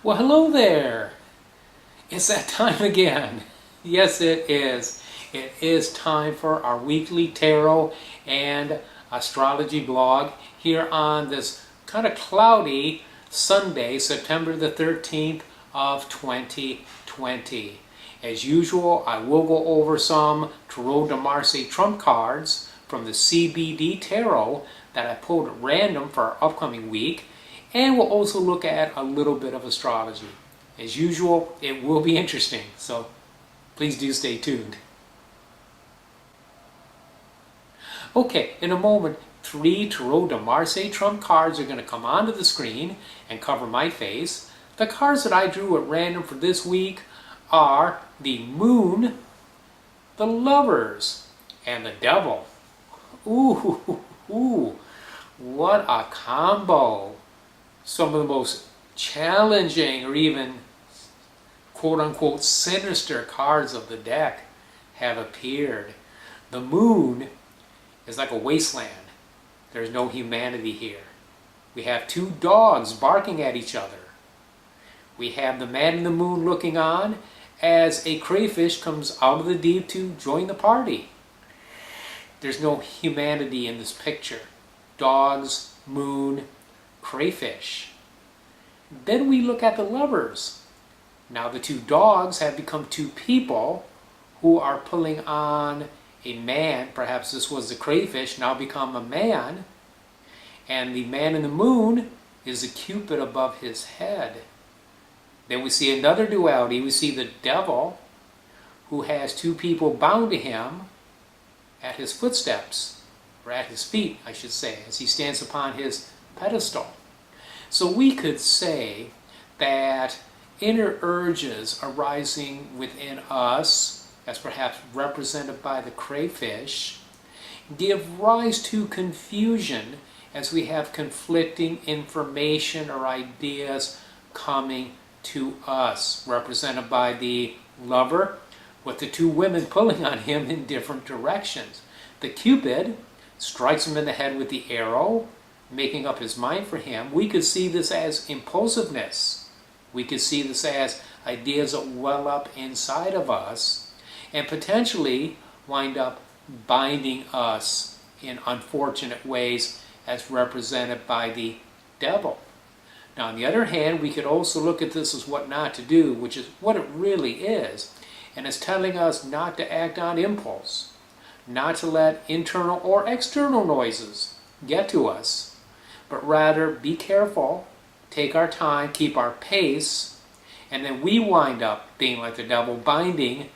Well, hello there. It's that time again. Yes, it is. It is time for our weekly tarot and astrology blog here on this kind of cloudy Sunday, September the 13th of 2020. As usual, I will go over some Tarot de Marseille trump cards from the CBD Tarot that I pulled at random for our upcoming week. And we'll also look at a little bit of astrology. As usual, it will be interesting, so please do stay tuned. Okay, in a moment, 3 Tarot de Marseille trump cards are going to come onto the screen and cover my face. The cards that I drew at random for this week are the Moon, the Lovers, and the Devil. Ooh, what a combo! Some of the most challenging or even quote-unquote sinister cards of the deck have appeared. The Moon is like a wasteland. There's no humanity here. We have 2 dogs barking at each other. We have the man in the moon looking on as a crayfish comes out of the deep to join the party. There's no humanity in this picture. Dogs, moon, crayfish. Then we look at the Lovers. Now the 2 dogs have become 2 people who are pulling on a man. Perhaps this was the crayfish, now become a man. And the man in the moon is a cupid above his head. Then we see another duality. We see the Devil who has 2 people bound to him at his footsteps, or at his feet, I should say, as he stands upon his pedestal. So we could say that inner urges arising within us, as perhaps represented by the crayfish, give rise to confusion as we have conflicting information or ideas coming to us, represented by the Lover with the 2 women pulling on him in different directions. The Cupid strikes him in the head with the arrow, making up his mind for him. We could see this as impulsiveness. We could see this as ideas that well up inside of us and potentially wind up binding us in unfortunate ways as represented by the Devil. Now, on the other hand, we could also look at this as what not to do, which is what it really is. And it's telling us not to act on impulse, not to let internal or external noises get to us, but rather be careful, take our time, keep our pace, and then we wind up being like the Devil, binding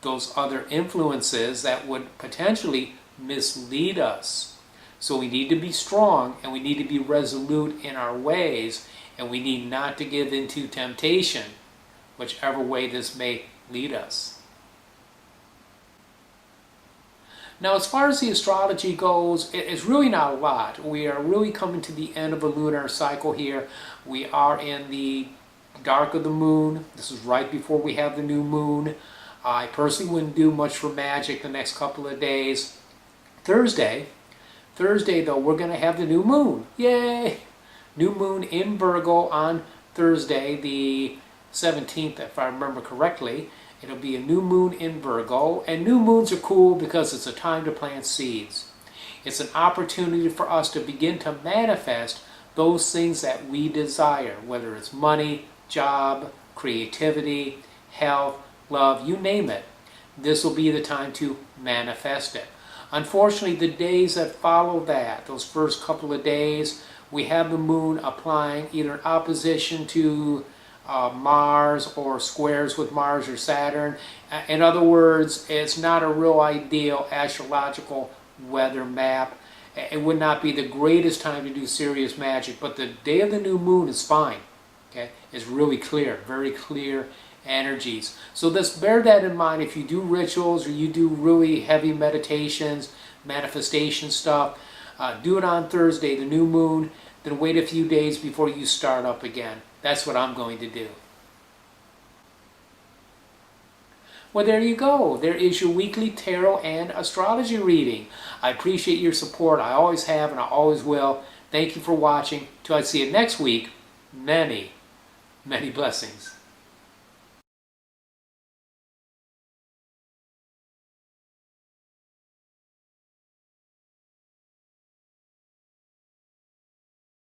those other influences that would potentially mislead us. So we need to be strong, and we need to be resolute in our ways, and we need not to give into temptation, whichever way this may lead us. Now, as far as the astrology goes, it's really not a lot. We are really coming to the end of a lunar cycle here. We are in the dark of the moon. This is right before we have the new moon. I personally wouldn't do much for magic the next couple of days. Thursday though, we're going to have the new moon. Yay! New moon in Virgo on Thursday, the 17th, if I remember correctly. It'll be a new moon in Virgo, and new moons are cool because it's a time to plant seeds. It's an opportunity for us to begin to manifest those things that we desire, whether it's money, job, creativity, health, love, you name it. This will be the time to manifest it. Unfortunately, the days that follow that, those first couple of days, we have the moon applying either an opposition to Mars or squares with Mars or Saturn. In other words, it's not a real ideal astrological weather map. It would not be the greatest time to do serious magic, but the day of the new moon is fine. Okay, it's really clear, very clear energies. So just bear that in mind if you do rituals or you do really heavy meditations, manifestation stuff. Do it on Thursday, the new moon, then wait a few days before you start up again. That's what I'm going to do. Well, there you go. There is your weekly tarot and astrology reading. I appreciate your support. I always have and I always will. Thank you for watching. Till I see you next week, many Many blessings.